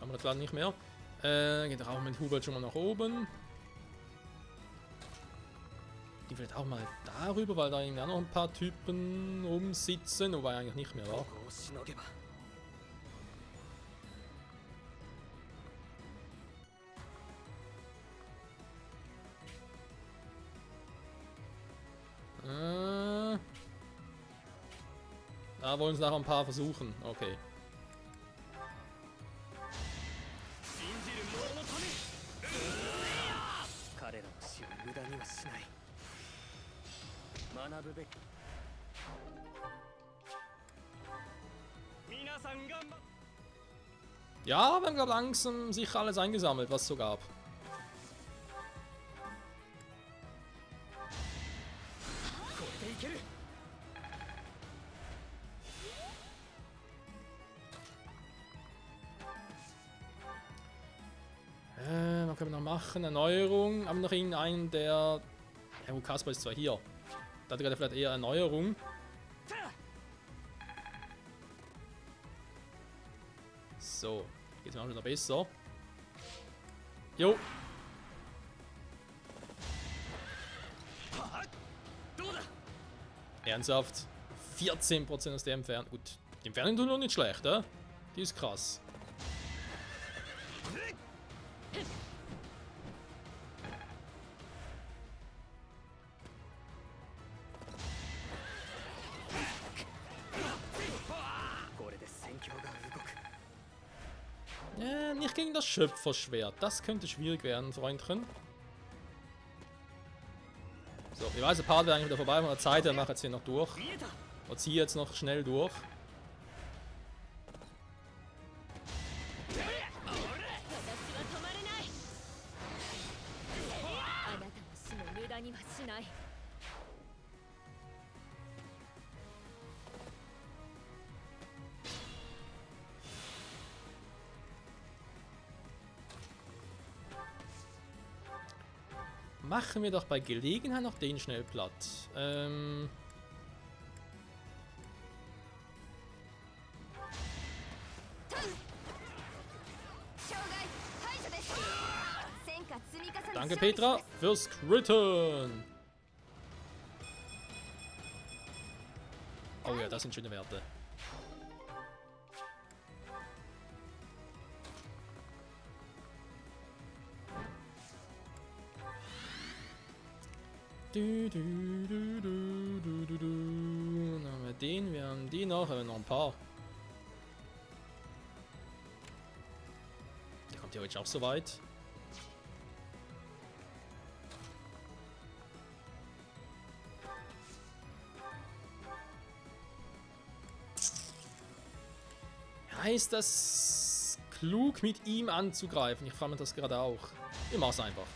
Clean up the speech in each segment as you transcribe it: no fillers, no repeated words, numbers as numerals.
wir jetzt leider nicht mehr. Geht auch mit Hubert schon mal nach oben. Die vielleicht auch mal darüber, weil da irgendwie auch noch ein paar Typen rumsitzen, wobei eigentlich nicht mehr, wa? Da wollen es nachher ein paar versuchen. Okay. Ja, wir haben glaube langsam sicher alles eingesammelt, was es so gab. Was können wir noch machen? Erneuerung. Haben wir noch irgendeinen, der... Ja, Kasper ist zwar hier. Da hat er vielleicht eher Erneuerung. So. Geht's mir auch wieder besser. Jo. Ernsthaft? 14% aus der Entfernung. Gut, die Entfernung tut noch nicht schlecht, eh? Die ist krass. Ja, nicht gegen das Schöpferschwert. Das könnte schwierig werden, Freundchen. So, ich weiß, der Part wäre eigentlich wieder vorbei von der Zeit, der macht jetzt hier noch durch. Und ziehe jetzt noch schnell durch. Machen wir doch bei Gelegenheit noch den schnell platt. Danke Petra fürs Critten. Oh ja, das sind schöne Werte. Dann haben wir den, wir haben die noch, aber noch ein paar. Der kommt theoretisch auch so weit. Heißt das klug mit ihm anzugreifen? Ich frage mich das gerade auch. Ich mach's einfach.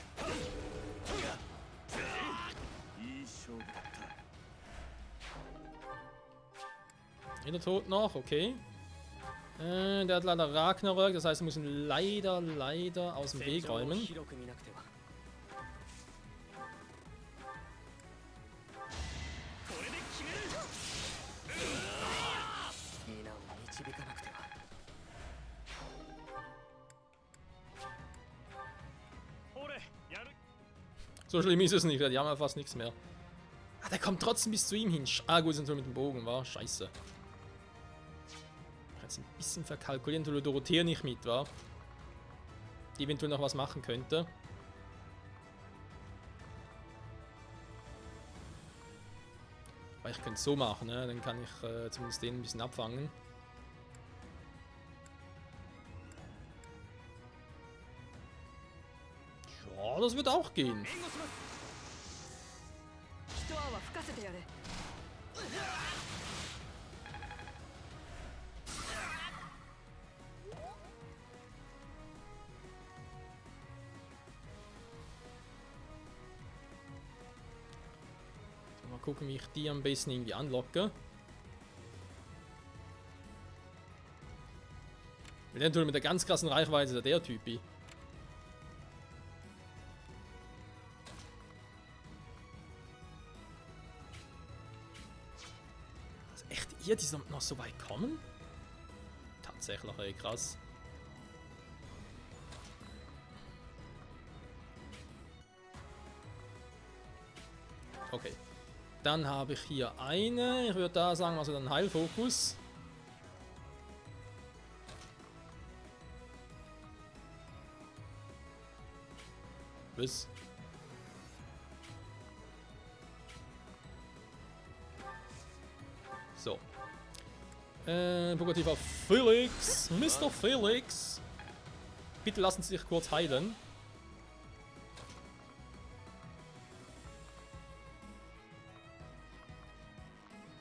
Jeder tot noch, okay. Der hat leider Ragnarök, das heißt, wir müssen leider aus dem Weg räumen. So schlimm ist es nicht, die haben ja fast nichts mehr. Ah, der kommt trotzdem bis zu ihm hin. Ah, gut, sind wir mit dem Bogen, war scheiße. Jetzt ein bisschen verkalkulieren, tut Dorothea nicht mit, wa? Die eventuell noch was machen könnte. Weil ich könnte es so machen, ne? Dann kann ich zumindest den ein bisschen abfangen. Ja, das wird auch gehen. Mal gucken, wie ich die am besten irgendwie anlocke. Eventuell mit der ganz krassen Reichweite der Typi. Also echt, ihr, die noch so weit kommen? Tatsächlich, ey, krass. Okay. Dann habe ich hier eine. Ich würde da sagen, also dann Heilfokus. Was? So. Pokétiver Felix. Mr. Felix. Bitte lassen Sie sich kurz heilen.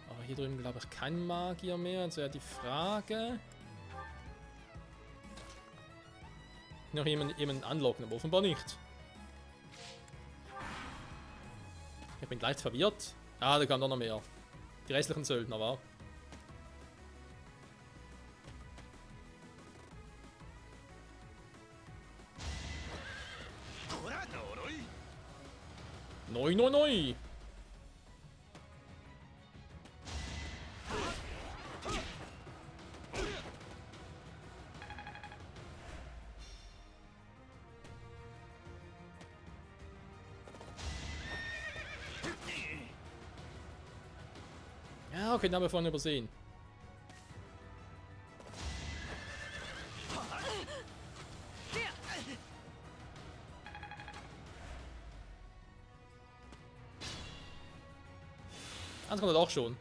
Aber hier drüben glaube ich kein Magier mehr. Also ja die Frage. Noch jemanden anlocken, aber offenbar nicht. Ich bin leicht verwirrt. Ah, da kam doch noch mehr. Die restlichen Söldner, war. Neu, neu, neu! Ja, okay, den haben wir vorhin übersehen. Das kommt er doch schon.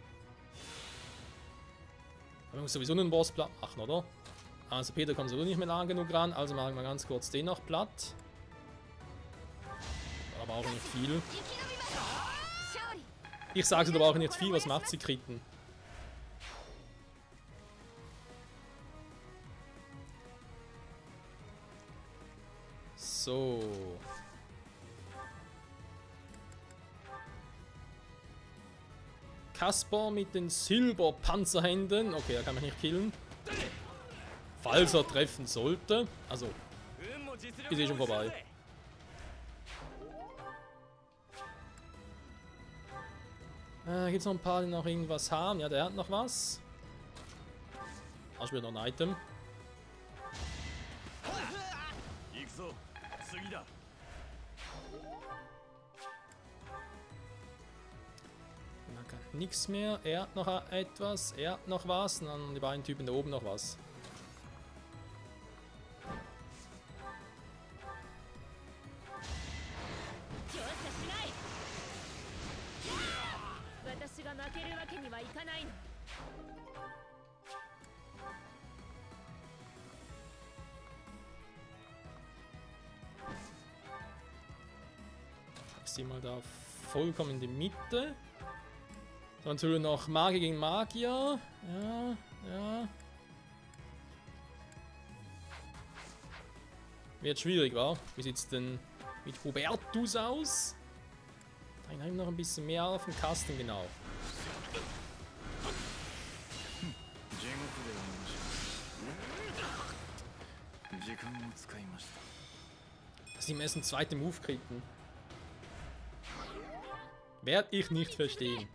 Aber wir müssen sowieso einen Boss platt machen, oder? Also Peter kommt sowieso nicht mehr lang genug ran, also machen wir ganz kurz den noch platt. Aber auch nicht viel. Ich sage, sie brauchen nicht viel, was macht sie Kriten? So. Kaspar mit den Silberpanzerhänden. Okay, er kann mich nicht killen. Falls er treffen sollte. Also, ist eh schon vorbei. Gibt es noch ein paar, die noch irgendwas haben? Ja, der hat noch was. Hast du wieder noch ein Item? Nichts mehr. Er hat noch etwas. Er hat noch was. Und dann die beiden Typen da oben noch was. Ich sie mal da vollkommen in die Mitte. Dann natürlich noch Magier gegen Magier. Ja, ja. Wird schwierig, wa? Wie sieht's denn mit Hubertus aus? Da haben wir noch ein bisschen mehr auf dem Kasten, genau. Dass sie im ersten zweiten Move kriegen. Werd ich nicht verstehen.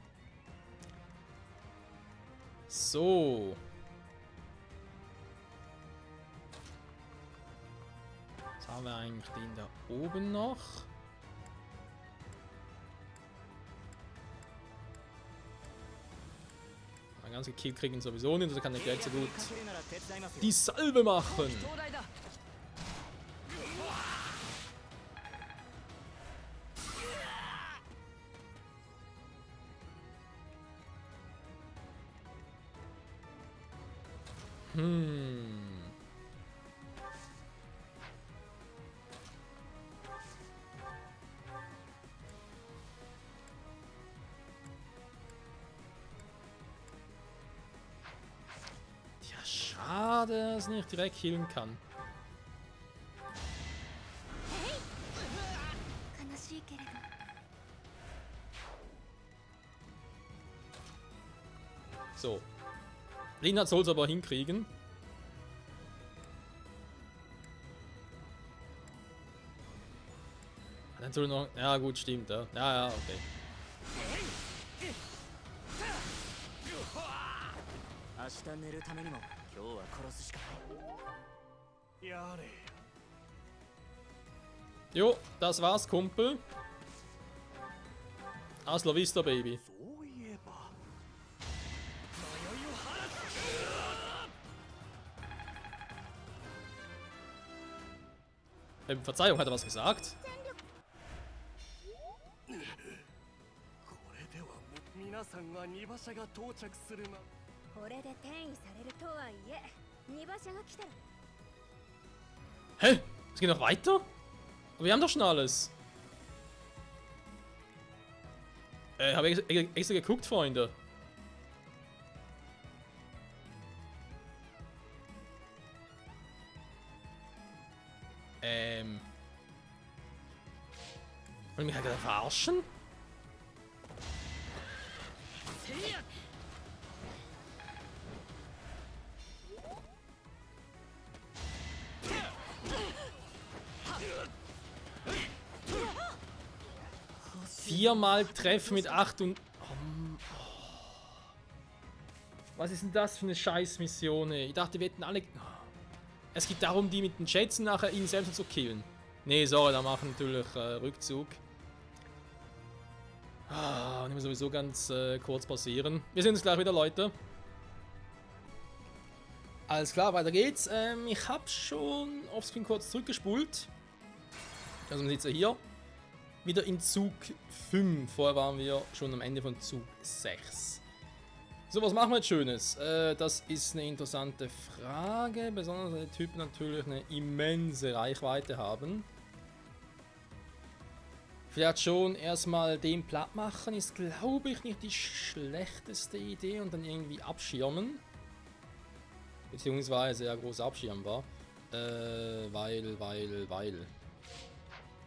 So. Jetzt haben wir eigentlich den da oben noch. Ein ganz gekillt kriegen sowieso nicht, also kann der gleich so gut die Salve machen. Ja, schade, dass ich nicht direkt healen kann. So. Lina soll es aber hinkriegen. Dann soll noch. Ja, gut, stimmt, ja. Ja, okay. Jo, das war's, Kumpel. Hasta la vista, Baby. Verzeihung, hat er was gesagt? 皆さんが荷馬車が到着するまこれで転移されるとはいえ荷馬車が来たら Hä? Es geht noch weiter? Aber wir haben doch schon alles. Habe extra geguckt, Freunde. Wollen mich halt gerade verarschen? Viermal Treffen mit 8 und... Was ist denn das für eine Scheißmission, ey? Ich dachte, wir hätten alle... Es geht darum, die mit den Schätzen nachher ihn selbst zu killen. Nee, sorry, da machen natürlich Rückzug. Und ich muss sowieso ganz kurz pausieren. Wir sehen uns gleich wieder, Leute. Alles klar, weiter geht's. Ich habe schon offscreen kurz zurückgespult. Also man sieht ja hier. Wieder in Zug 5. Vorher waren wir schon am Ende von Zug 6. So, was machen wir jetzt Schönes? Das ist eine interessante Frage. Besonders weil die Typen natürlich eine immense Reichweite haben. Vielleicht schon erstmal den platt machen, ist glaube ich nicht die schlechteste Idee und dann irgendwie abschirmen. Beziehungsweise ja groß abschirmbar. Weil.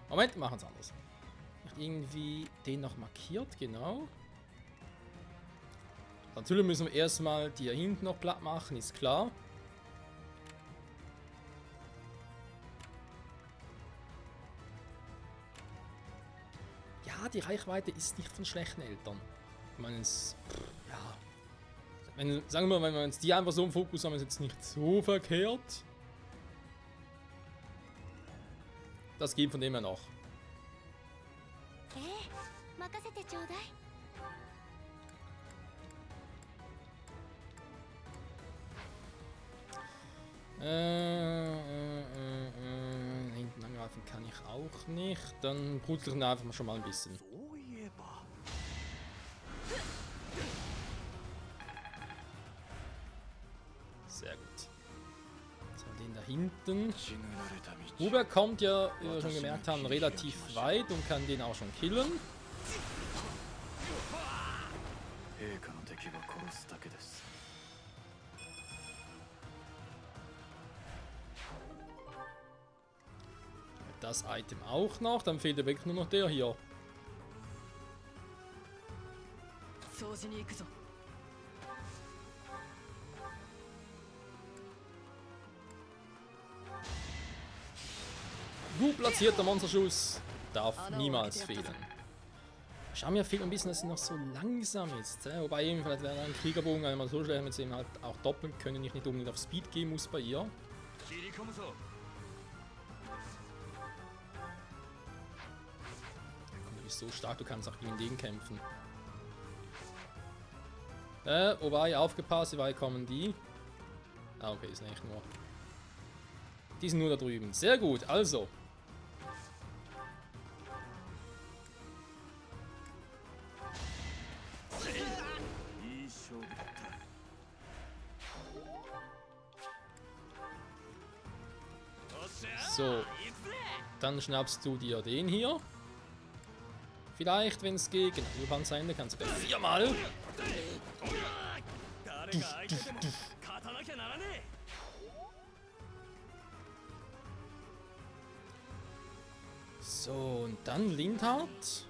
Moment, wir machen es anders. Irgendwie den noch markiert, genau. Natürlich müssen wir erstmal die hier hinten noch platt machen, ist klar. Ja, die Reichweite ist nicht von schlechten Eltern. Ich meine, es. Ja. Sagen wir mal, wenn wir uns die einfach so im Fokus haben, ist jetzt nicht so verkehrt. Das geht von dem her noch. Hinten angreifen kann ich auch nicht. Dann brutzle ich einfach schon mal ein bisschen. Sehr gut. So, den da hinten. Hubert kommt ja, wie wir schon gemerkt haben, relativ weit und kann den auch schon killen. Das Item auch noch, dann fehlt ja wirklich nur noch der hier. Gut platzierter Monsterschuss darf niemals fehlen. Schau mir fehlt ein bisschen, dass sie noch so langsam ist. Wobei eben vielleicht wäre ein Kriegerbogen, wenn man so schlecht mit ihm halt auch doppeln können, nicht unbedingt auf Speed gehen muss bei ihr. Du bist so stark, du kannst auch gegen den kämpfen. Wobei, aufgepasst, weil kommen die. Ah, okay, ist nicht nur. Die sind nur da drüben. Sehr gut, also. So, dann schnappst du dir den hier. Vielleicht, wenn es geht. Genau, du kannst sein, kannst du viermal. So, und dann Lindhard.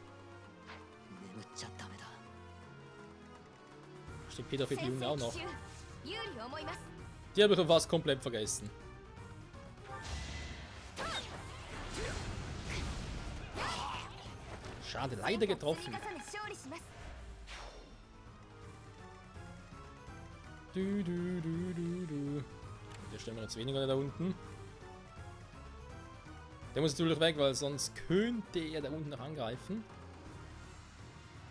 Steht Peter für die Junge auch noch. Die habe ich fast komplett vergessen. Schade, leider getroffen. Der stellen wir jetzt weniger da unten. Der muss natürlich weg, weil sonst könnte er da unten noch angreifen.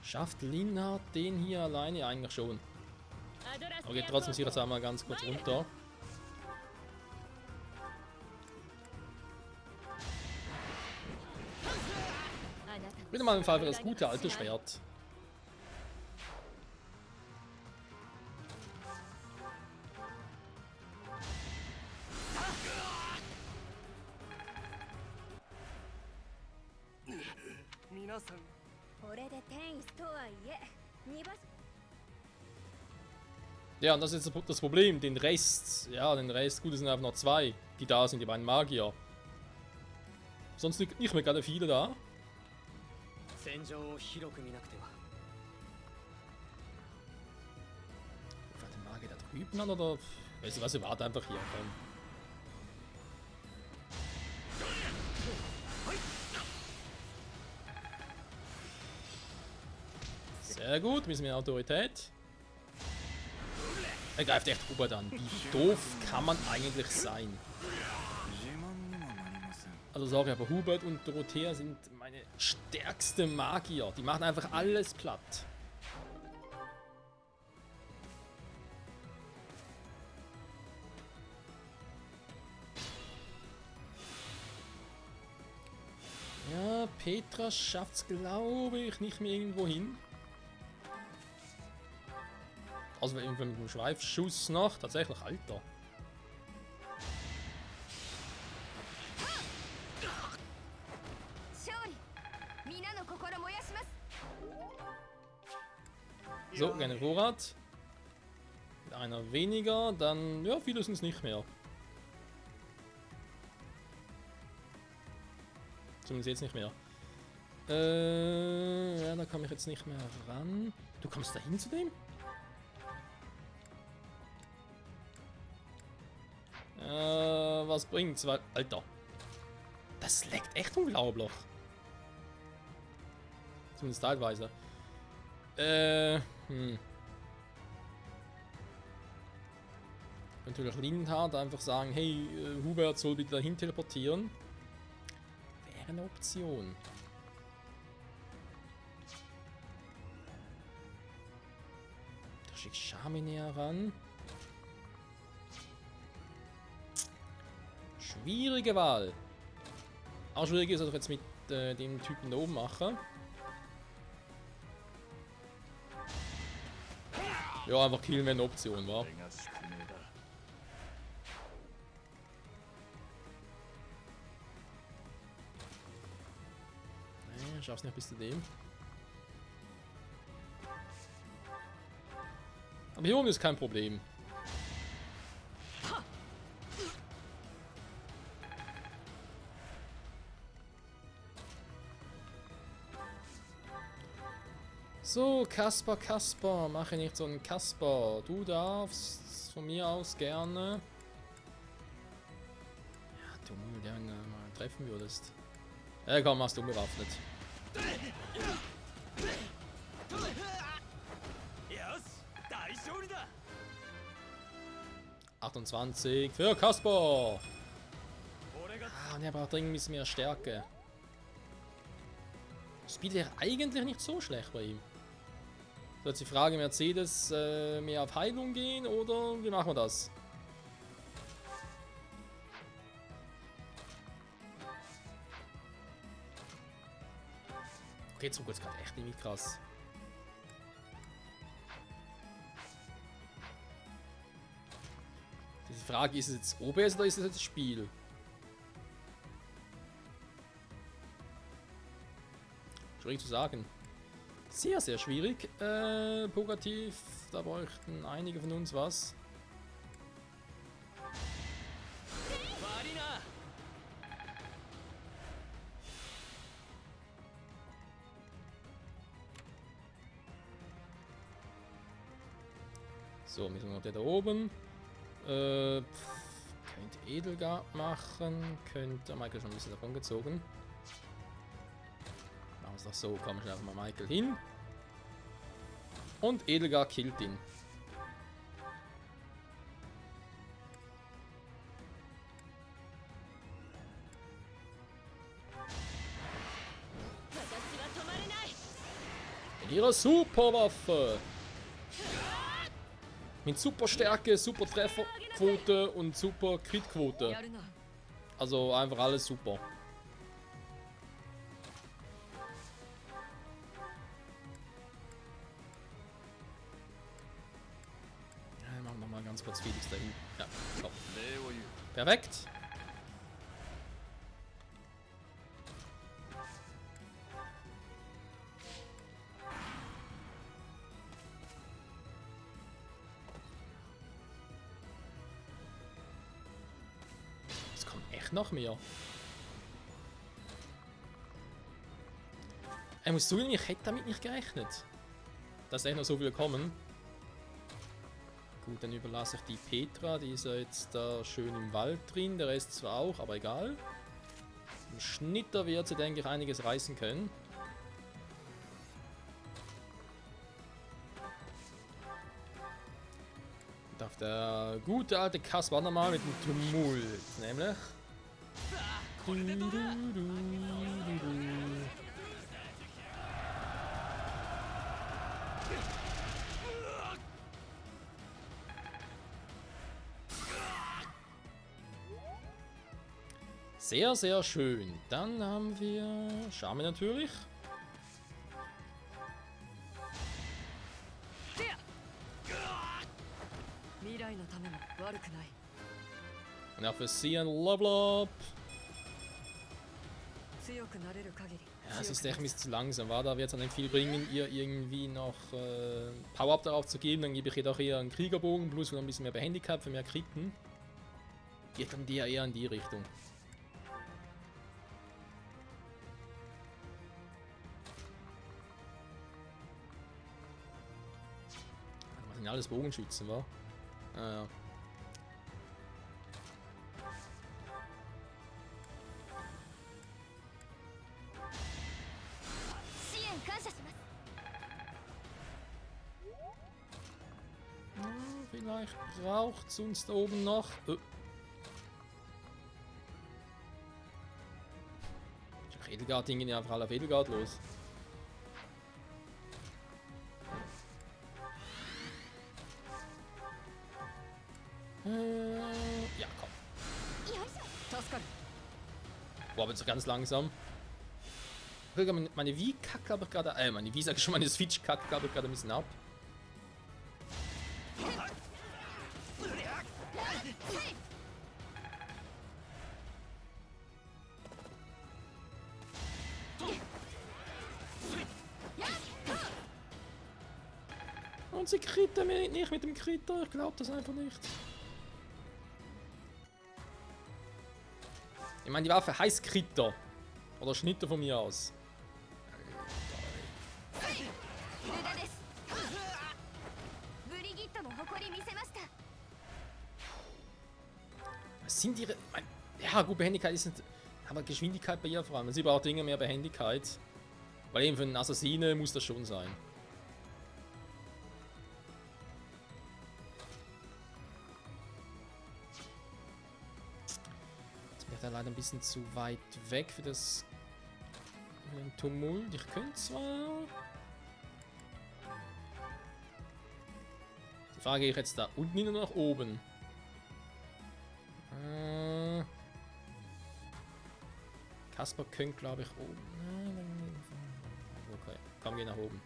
Schafft Linhardt den hier alleine? Eigentlich schon. Okay, trotzdem sieht das einmal ganz kurz runter. Wieder mal im Fall für das gute alte Schwert. Ja, und das ist jetzt das Problem. Den Rest, gut, es sind einfach noch zwei, die da sind, die beiden Magier. Sonst nicht mehr gerade viele da. War der Magier da drüben an, oder? Weißt du was, ich warte einfach hier. Komm. Sehr gut, ein bisschen mehr Autorität. Er greift echt Hubert an. Wie doof kann man eigentlich sein? Also sorry, aber Hubert und Dorothea sind meine stärksten Magier. Die machen einfach alles platt. Ja, Petra schafft's, glaube ich, nicht mehr irgendwo hin. Also irgendwann mit dem Schweifschuss noch. Tatsächlich, Alter. So, keine Vorrat. Mit einer weniger, dann, ja, viele sind es nicht mehr. Zumindest jetzt nicht mehr. Ja, da komme ich jetzt nicht mehr ran. Du kommst da hin zu dem? Was bringt's? Alter. Das leckt echt unglaublich. Zumindest teilweise. Natürlich Linhardt einfach sagen, hey, Hubert soll bitte dahin teleportieren. Wäre eine Option. Da schickt Charmin näher ran. Schwierige Wahl. Auch schwierig ist, was ich jetzt mit dem Typen da oben mache. Ja, einfach killen wäre eine Option, wa? Nee, schaff's nicht bis zu dem. Aber hier oben ist kein Problem. So, Kasper, mache nicht so einen Kasper. Du darfst von mir aus gerne. Ja, du mir gerne mal treffen würdest. Ja, komm, machst du unbewaffnet. 28 für Kasper. Ah, und er braucht dringend ein bisschen mehr Stärke. Speed wäre eigentlich nicht so schlecht bei ihm. So, jetzt die Frage, Mercedes mehr auf Heilung gehen oder wie machen wir das? Okay, zum Glück ist gerade echt irgendwie krass. Die Frage, ist es jetzt OBS oder ist es jetzt das Spiel? Schwierig zu sagen. Sehr, sehr schwierig. Pogativ, da bräuchten einige von uns was. So, müssen wir noch der da oben. Könnte Edelgard machen. Könnte Michael schon ein bisschen davon gezogen. Machen wir es doch so. Kommen wir einfach mal Michael hin. Und Edelgard killt ihn. In ihrer Superwaffe. Mit super Stärke, super Trefferquote und super Crit-Quote. Also einfach alles super. Ja, machen wir mal ganz kurz Felix dahin. Ja, komm. Perfekt. Es kommt echt nach mir. Ich muss zugeben, ich hätte damit nicht gerechnet, dass echt noch so viele kommen. Gut, dann überlasse ich die Petra, die ist ja jetzt da schön im Wald drin, der Rest zwar auch, aber egal. Im Schnitter wird sie, denke ich, einiges reißen können. Darf der gute alte Kaspar nochmal mit dem Tumult, nämlich. Sehr, sehr schön. Dann haben wir Charme natürlich. Und auch für sie ein Level Up. Ja, es ist echt ein bisschen zu langsam, war. Da wird es dann nicht viel bringen, ihr irgendwie noch Power-Up darauf zu geben. Dann gebe ich ihr doch eher einen Kriegerbogen, plus noch ein bisschen mehr Behendigkeit für mehr Kriten. Geht dann der eher in die Richtung. Das sind ja alles Bogenschützen, wa? Ah, ja. Vielleicht braucht es uns da oben noch. Edelgard-Ding gehen ja einfach alle auf Edelgard los. Ja, komm. Boah, aber jetzt ganz langsam. Meine Wii kackt, glaube ich, gerade. Meine Wii, sag ich schon, meine Switch kackt, glaube ich, gerade ein bisschen ab. Und sie kritten mir nicht mit dem Kritter, ich glaube das einfach nicht. Ich meine, die Waffe heißt Kritter. Oder Schnitter von mir aus. Was sind ihre... Ja, gut, Behendigkeit ist nicht... Aber Geschwindigkeit bei ihr vor allem. Sie braucht Dinge mehr Behendigkeit. Weil eben für einen Assassine muss das schon sein. Da leider ein bisschen zu weit weg für das Tumult. Ich könnte zwar... Die Frage, gehe ich jetzt da unten hin oder nach oben? Kaspar könnte, glaube ich, oben. Okay, komm, geh nach oben.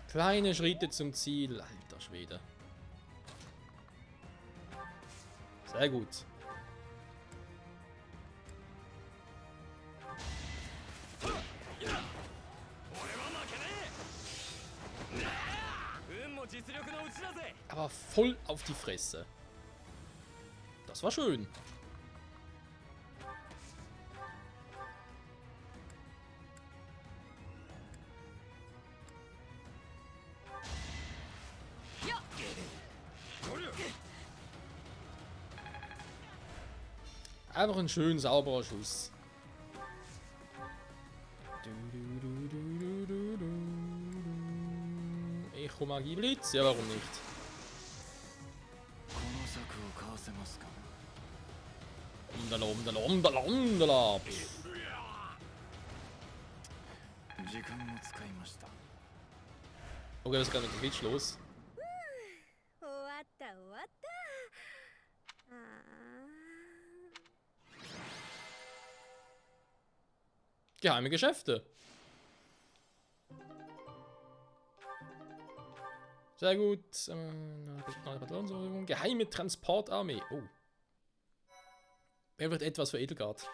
Kleine Schritte zum Ziel. Alter Schwede. Sehr gut. Aber voll auf die Fresse. Das war schön. Einfach ein schön sauberer Schuss. Echo-Magie Blitz? Ja, warum nicht? Umdala. Okay, was ist gerade mit dem Glitch los? Geheime Geschäfte. Sehr gut. Geheime Transportarmee. Oh. Wer wird etwas für Edelgard?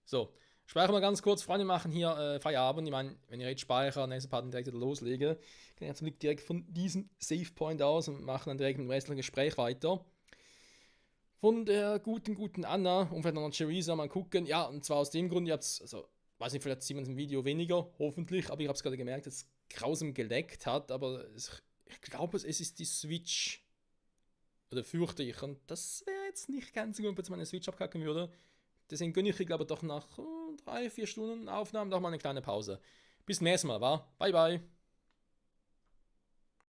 So. Speichern wir ganz kurz. Freunde, machen hier Feierabend. Ich meine, wenn ihr jetzt speichert, nächste Part direkt wieder loslege, kann ich zum Glück direkt von diesem Save Point aus und machen dann direkt mit dem restlichen Gespräch weiter. Von der guten Anna und vielleicht noch Theresa mal gucken. Ja, und zwar aus dem Grund, ihr habt's, also, weiß nicht, vielleicht sieht man es im Video weniger, hoffentlich, aber ich habe es gerade gemerkt, dass es grausam geleckt hat, aber ich glaube, es ist die Switch. Oder fürchte ich. Und das wäre jetzt nicht ganz so gut, wenn ich meine Switch abkacken würde. Deswegen gönne ich, glaube doch nach 3-4 Stunden Aufnahmen doch mal eine kleine Pause. Bis zum nächsten Mal, wa? Bye, bye.